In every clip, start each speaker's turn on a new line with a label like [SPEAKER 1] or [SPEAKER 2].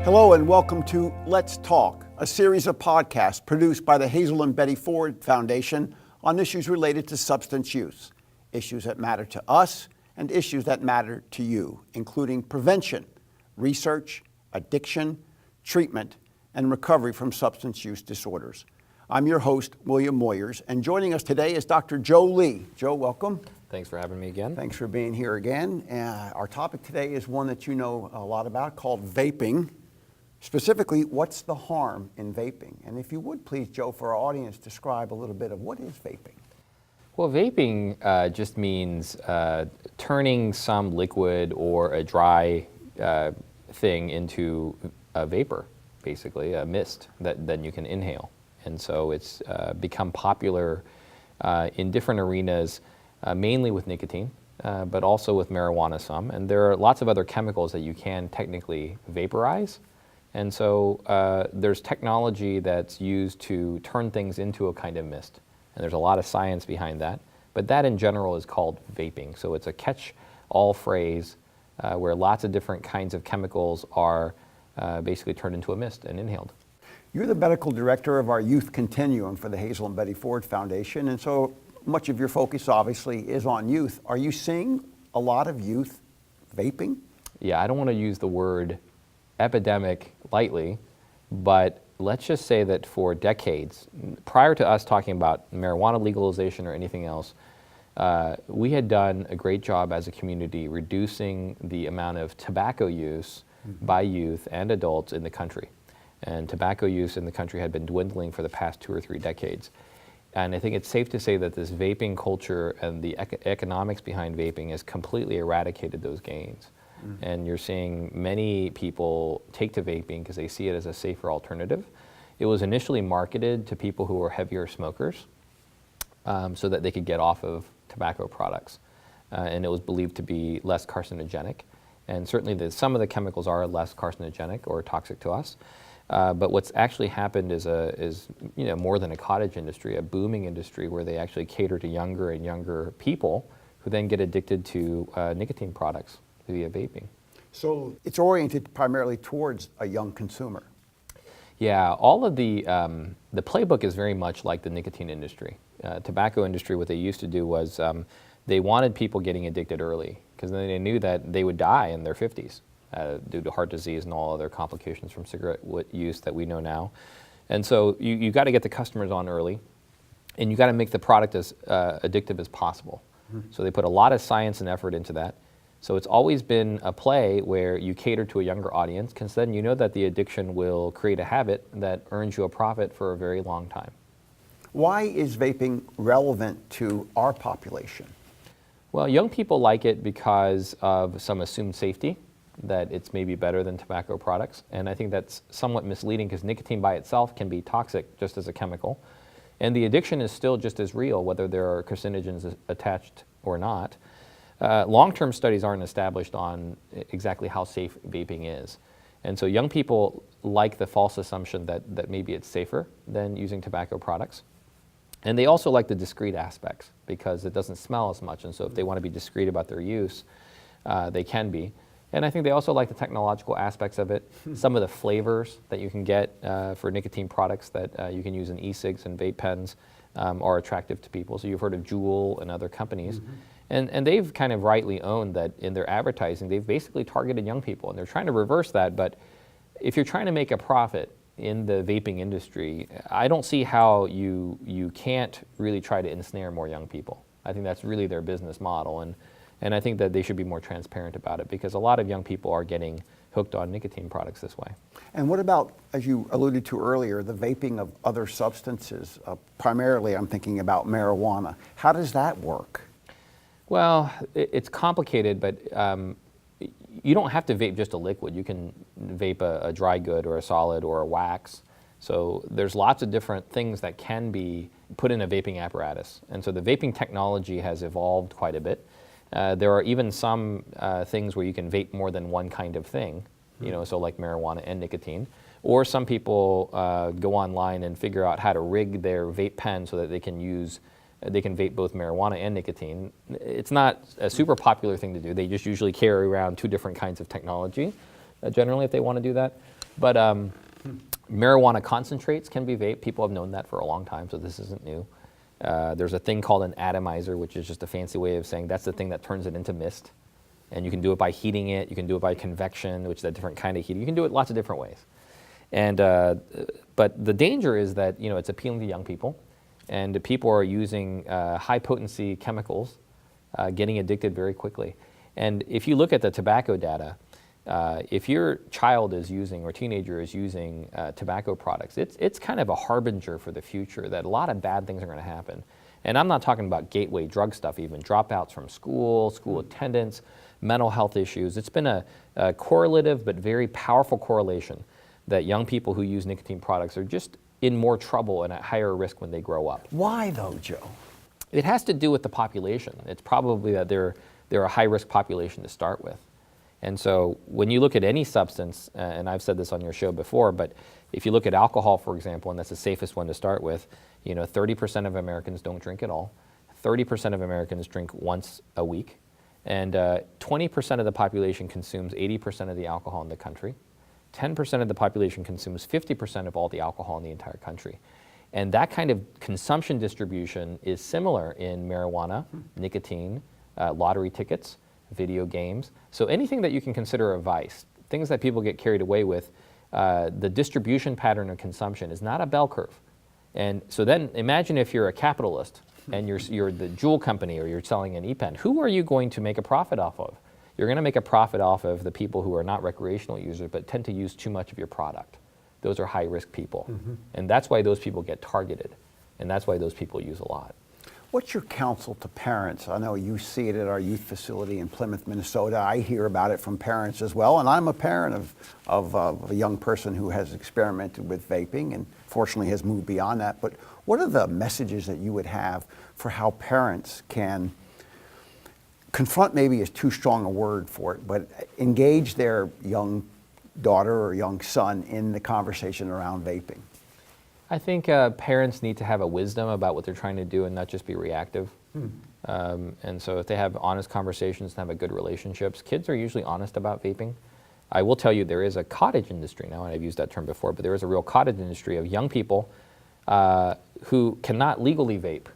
[SPEAKER 1] Hello and welcome to Let's Talk, a series of podcasts produced by the Hazel and Betty Ford Foundation on issues related to substance use, issues that matter to us and issues that matter to you, including prevention, research, addiction, treatment, and recovery from substance use disorders. I'm your host, William Moyers, and joining us today is Dr. Joe Lee. Joe, welcome.
[SPEAKER 2] Thanks for having me again.
[SPEAKER 1] Thanks for being here again. Our topic today is one that you know a lot about, called vaping. Specifically, what's the harm in vaping? And if you would please, Joe, for our audience, describe a little bit of what is vaping.
[SPEAKER 2] Well, vaping just means turning some liquid or a dry thing into a vapor, basically, a mist that then you can inhale. And so it's become popular in different arenas, mainly with nicotine, but also with marijuana some. And there are lots of other chemicals that you can technically vaporize. And so there's technology that's used to turn things into a kind of mist. And there's a lot of science behind that. But that in general is called vaping. So it's a catch-all phrase where lots of different kinds of chemicals are basically turned into a mist and inhaled.
[SPEAKER 1] You're the medical director of our youth continuum for the Hazel and Betty Ford Foundation. And so much of your focus obviously is on youth. Are you seeing a lot of youth vaping?
[SPEAKER 2] Yeah, I don't want to use the word epidemic lightly, but let's just say that for decades, prior to us talking about marijuana legalization or anything else, we had done a great job as a community reducing the amount of tobacco use by youth and adults in the country. And tobacco use in the country had been dwindling for the past 2 or 3 decades. And I think it's safe to say that this vaping culture and the economics behind vaping has completely eradicated those gains. And you're seeing many people take to vaping because they see it as a safer alternative. It was initially marketed to people who were heavier smokers so that they could get off of tobacco products. And it was believed to be less carcinogenic. And certainly some of the chemicals are less carcinogenic or toxic to us. But what's actually happened is more than a cottage industry, a booming industry where they actually cater to younger and younger people who then get addicted to nicotine products via vaping.
[SPEAKER 1] So it's oriented primarily towards a young consumer.
[SPEAKER 2] Yeah, all of the playbook is very much like the nicotine industry. Tobacco industry, what they used to do was they wanted people getting addicted early because then they knew that they would die in their 50s due to heart disease and all other complications from cigarette use that we know now. And so you got to get the customers on early, and you got to make the product as addictive as possible. So they put a lot of science and effort into that. So it's always been a play where you cater to a younger audience because then you know that the addiction will create a habit that earns you a profit for a very long time.
[SPEAKER 1] Why is vaping relevant to our population?
[SPEAKER 2] Well, young people like it because of some assumed safety, that it's maybe better than tobacco products. And I think that's somewhat misleading because nicotine by itself can be toxic just as a chemical. And the addiction is still just as real, whether there are carcinogens attached or not. Long-term studies aren't established on exactly how safe vaping is. And so young people like the false assumption that maybe it's safer than using tobacco products. And they also like the discreet aspects because it doesn't smell as much. And so if they want to be discreet about their use, they can be. And I think they also like the technological aspects of it. Some of the flavors that you can get for nicotine products that you can use in e-cigs and vape pens are attractive to people. So you've heard of Juul and other companies. And they've kind of rightly owned that in their advertising, they've basically targeted young people. And they're trying to reverse that. But if you're trying to make a profit in the vaping industry, I don't see how you can't really try to ensnare more young people. I think that's really their business model. And I think that they should be more transparent about it because a lot of young people are getting hooked on nicotine products this way.
[SPEAKER 1] And what about, as you alluded to earlier, the vaping of other substances? Primarily, I'm thinking about marijuana. How does that work?
[SPEAKER 2] Well, it's complicated, but you don't have to vape just a liquid. You can vape a dry good or a solid or a wax. So there's lots of different things that can be put in a vaping apparatus. And so the vaping technology has evolved quite a bit. There are even some things where you can vape more than one kind of thing, so like marijuana and nicotine. Or some people go online and figure out how to rig their vape pen so that they can vape both marijuana and nicotine. It's not a super popular thing to do. They just usually carry around 2 different kinds of technology. generally, if they want to do that. But marijuana concentrates can be vaped. People have known that for a long time, so this isn't new. There's a thing called an atomizer, which is just a fancy way of saying that's the thing that turns it into mist. And you can do it by heating it. You can do it by convection, which is a different kind of heat. You can do it lots of different ways. And but the danger is that it's appealing to young people, and people are using high potency chemicals, getting addicted very quickly. And if you look at the tobacco data, if your child is using or teenager is using tobacco products, it's kind of a harbinger for the future that a lot of bad things are going to happen. And I'm not talking about gateway drug stuff, even dropouts from school attendance, mental health issues. It's been a correlative but very powerful correlation that young people who use nicotine products are just in more trouble and at higher risk when they grow up.
[SPEAKER 1] Why though, Joe?
[SPEAKER 2] It has to do with the population. It's probably that they're a high-risk population to start with. And so when you look at any substance, and I've said this on your show before, but if you look at alcohol, for example, and that's the safest one to start with, 30% of Americans don't drink at all. 30% of Americans drink once a week. And 20% of the population consumes 80% of the alcohol in the country. 10% of the population consumes 50% of all the alcohol in the entire country. And that kind of consumption distribution is similar in marijuana, nicotine, lottery tickets, video games. So anything that you can consider a vice, things that people get carried away with, the distribution pattern of consumption is not a bell curve. And so then imagine if you're a capitalist and you're the jewel company or you're selling an e-pen. Who are you going to make a profit off of? You're going to make a profit off of the people who are not recreational users but tend to use too much of your product. Those are high-risk people. And that's why those people get targeted. And that's why those people use a lot.
[SPEAKER 1] What's your counsel to parents? I know you see it at our youth facility in Plymouth, Minnesota. I hear about it from parents as well, and I'm a parent of a young person who has experimented with vaping and fortunately has moved beyond that. But what are the messages that you would have for how parents can confront, maybe is too strong a word for it, but engage their young daughter or young son in the conversation around vaping?
[SPEAKER 2] I think parents need to have a wisdom about what they're trying to do and not just be reactive. And so if they have honest conversations and have a good relationships, kids are usually honest about vaping. I will tell you there is a cottage industry now, and I've used that term before, but there is a real cottage industry of young people who cannot legally vape,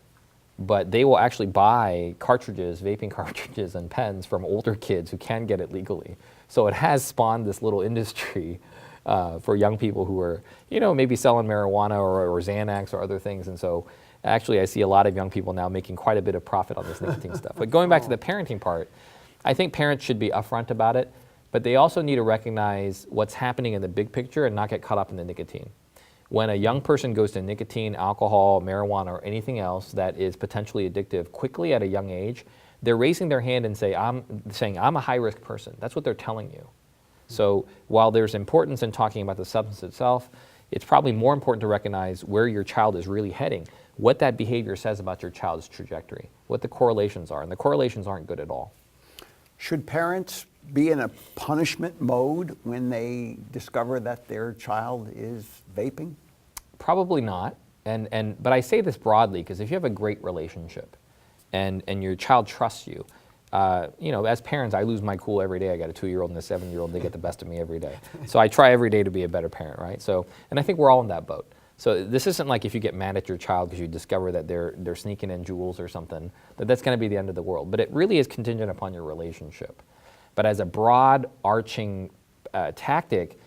[SPEAKER 2] but they will actually buy cartridges, vaping cartridges and pens from older kids who can get it legally. So it has spawned this little industry for young people who are, maybe selling marijuana or Xanax or other things. And so actually I see a lot of young people now making quite a bit of profit on this nicotine stuff. But going back to the parenting part, I think parents should be upfront about it, but they also need to recognize what's happening in the big picture and not get caught up in the nicotine. When a young person goes to nicotine, alcohol, marijuana, or anything else that is potentially addictive quickly at a young age, they're raising their hand and saying, I'm a high-risk person. That's what they're telling you. So while there's importance in talking about the substance itself, it's probably more important to recognize where your child is really heading, what that behavior says about your child's trajectory, what the correlations are, and the correlations aren't good at all.
[SPEAKER 1] Should parents be in a punishment mode when they discover that their child is vaping?
[SPEAKER 2] Probably not, but I say this broadly because if you have a great relationship and your child trusts you, as parents, I lose my cool every day. I got a 2-year-old and a 7-year-old. They get the best of me every day. So I try every day to be a better parent, right? So, and I think we're all in that boat. So this isn't like if you get mad at your child because you discover that they're sneaking in jewels or something, that's going to be the end of the world. But it really is contingent upon your relationship. But as a broad arching tactic,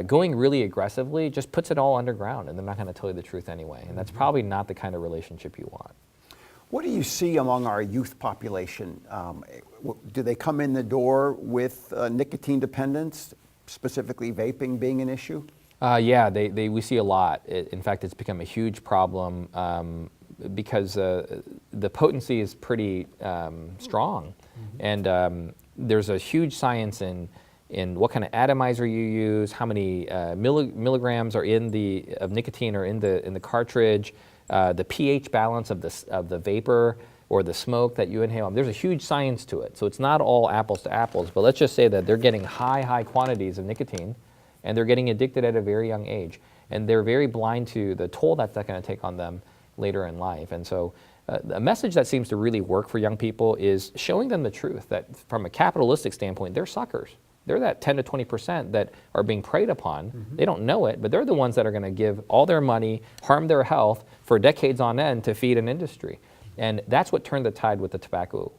[SPEAKER 2] going really aggressively just puts it all underground, and they're not going to tell you the truth anyway. And that's probably not the kind of relationship you want.
[SPEAKER 1] What do you see among our youth population? Do they come in the door with nicotine dependence, specifically vaping being an issue?
[SPEAKER 2] Yeah, we see a lot. In fact, it's become a huge problem because the potency is pretty strong. And there's a huge science in what kind of atomizer you use, how many milligrams are of nicotine are in the cartridge, the pH balance of the vapor or the smoke that you inhale. There's a huge science to it. So it's not all apples to apples, but let's just say that they're getting high quantities of nicotine and they're getting addicted at a very young age. And they're very blind to the toll that's going to take on them later in life. And so a message that seems to really work for young people is showing them the truth that from a capitalistic standpoint, they're suckers. They're that 10 to 20% that are being preyed upon. They don't know it, but they're the ones that are going to give all their money, harm their health for decades on end to feed an industry. And that's what turned the tide with the tobacco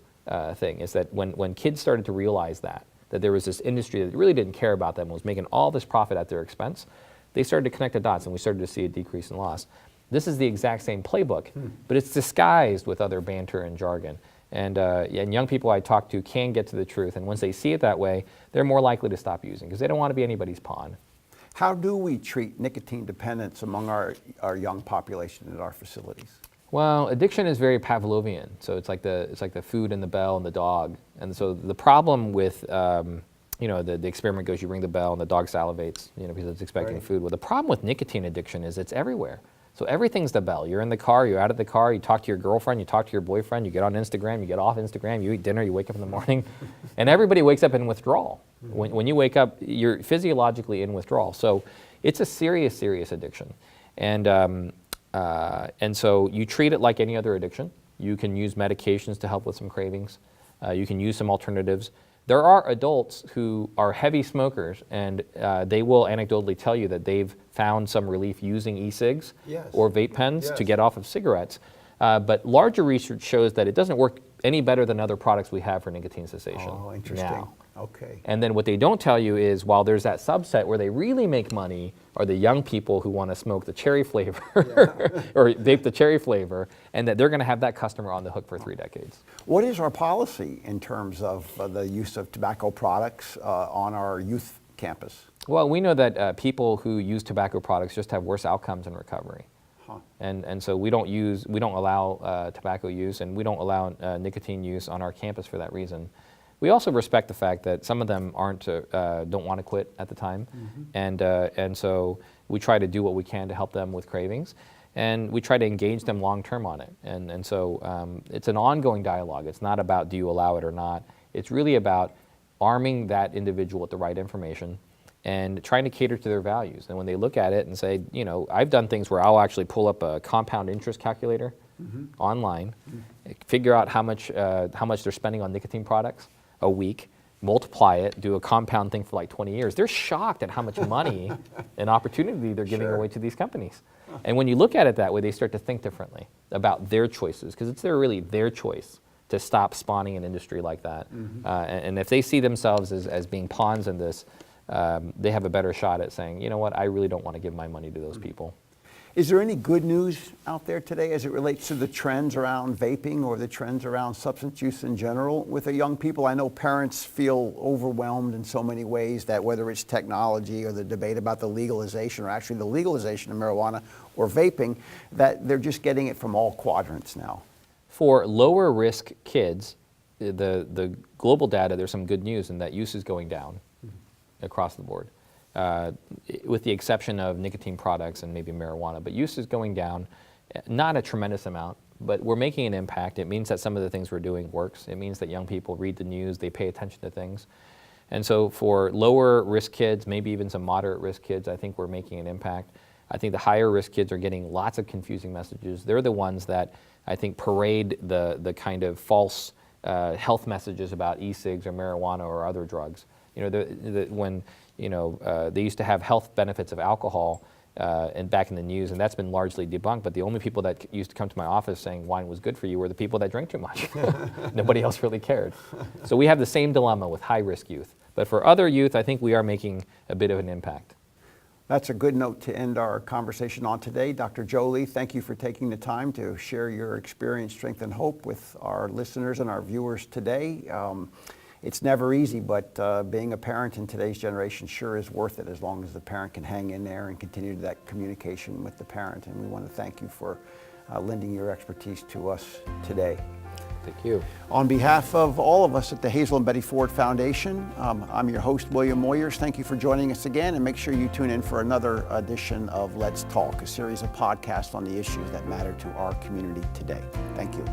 [SPEAKER 2] thing, is that when kids started to realize that there was this industry that really didn't care about them, was making all this profit at their expense, they started to connect the dots, and we started to see a decrease in loss. This is the exact same playbook, but it's disguised with other banter and jargon. And young people I talk to can get to the truth, and once they see it that way, they're more likely to stop using because they don't want to be anybody's pawn.
[SPEAKER 1] How do we treat nicotine dependence among our young population at our facilities?
[SPEAKER 2] Well, addiction is very Pavlovian, so it's like the food and the bell and the dog. And so the problem with the experiment goes, you ring the bell and the dog salivates, because it's expecting food. Well, the problem with nicotine addiction is it's everywhere. So everything's the bell. You're in the car, you're out of the car, you talk to your girlfriend, you talk to your boyfriend, you get on Instagram, you get off Instagram, you eat dinner, you wake up in the morning, and everybody wakes up in withdrawal. When you wake up, you're physiologically in withdrawal. So it's a serious, serious addiction. And so you treat it like any other addiction. You can use medications to help with some cravings. You can use some alternatives. There are adults who are heavy smokers, and they will anecdotally tell you that they've found some relief using e-cigs or vape pens to get off of cigarettes. But larger research shows that it doesn't work any better than other products we have for nicotine cessation.
[SPEAKER 1] Oh, interesting.
[SPEAKER 2] Now.
[SPEAKER 1] Okay.
[SPEAKER 2] And then what they don't tell you is, while there's that subset where they really make money are the young people who want to smoke the cherry flavor or vape the cherry flavor, and that they're going to have that customer on the hook for 3 decades.
[SPEAKER 1] What is our policy in terms of the use of tobacco products on our youth campus?
[SPEAKER 2] Well, we know that people who use tobacco products just have worse outcomes in recovery. And so we don't allow tobacco use, and we don't allow nicotine use on our campus for that reason. We also respect the fact that some of them don't want to quit at the time, and so we try to do what we can to help them with cravings, and we try to engage them long term on it. And so it's an ongoing dialogue. It's not about do you allow it or not. It's really about arming that individual with the right information and trying to cater to their values. And when they look at it and say, I've done things where I'll actually pull up a compound interest calculator online, figure out how much they're spending on nicotine products a week, multiply it, do a compound thing for like 20 years. They're shocked at how much money and opportunity they're giving away to these companies. And when you look at it that way, they start to think differently about their choices, because it's really their choice to stop spawning an industry like that. And if they see themselves as being pawns in this, they have a better shot at saying, you know what, I really don't want to give my money to those people.
[SPEAKER 1] Is there any good news out there today as it relates to the trends around vaping or the trends around substance use in general with the young people? I know parents feel overwhelmed in so many ways, that whether it's technology or the debate about the legalization, or actually the legalization of marijuana or vaping, that they're just getting it from all quadrants now.
[SPEAKER 2] For lower risk kids, the global data, there's some good news in that use is going down across the board. With the exception of nicotine products and maybe marijuana, but use is going down, not a tremendous amount, but we're making an impact. It means that some of the things we're doing works. It means that young people read the news, they pay attention to things. And so for lower risk kids, maybe even some moderate risk kids, I think we're making an impact. I think the higher risk kids are getting lots of confusing messages. They're the ones that I think parade the kind of false health messages about e-cigs or marijuana or other drugs. When they used to have health benefits of alcohol and back in the news, and that's been largely debunked, but the only people that used to come to my office saying wine was good for you were the people that drank too much. Nobody else really cared. So we have the same dilemma with high-risk youth. But for other youth, I think we are making a bit of an impact.
[SPEAKER 1] That's a good note to end our conversation on today. Dr. Jolie, thank you for taking the time to share your experience, strength, and hope with our listeners and our viewers today. It's never easy, but being a parent in today's generation sure is worth it, as long as the parent can hang in there and continue that communication with the parent. And we want to thank you for lending your expertise to us today.
[SPEAKER 2] Thank you.
[SPEAKER 1] On behalf of all of us at the Hazel and Betty Ford Foundation, I'm your host, William Moyers. Thank you for joining us again, and make sure you tune in for another edition of Let's Talk, a series of podcasts on the issues that matter to our community today. Thank you.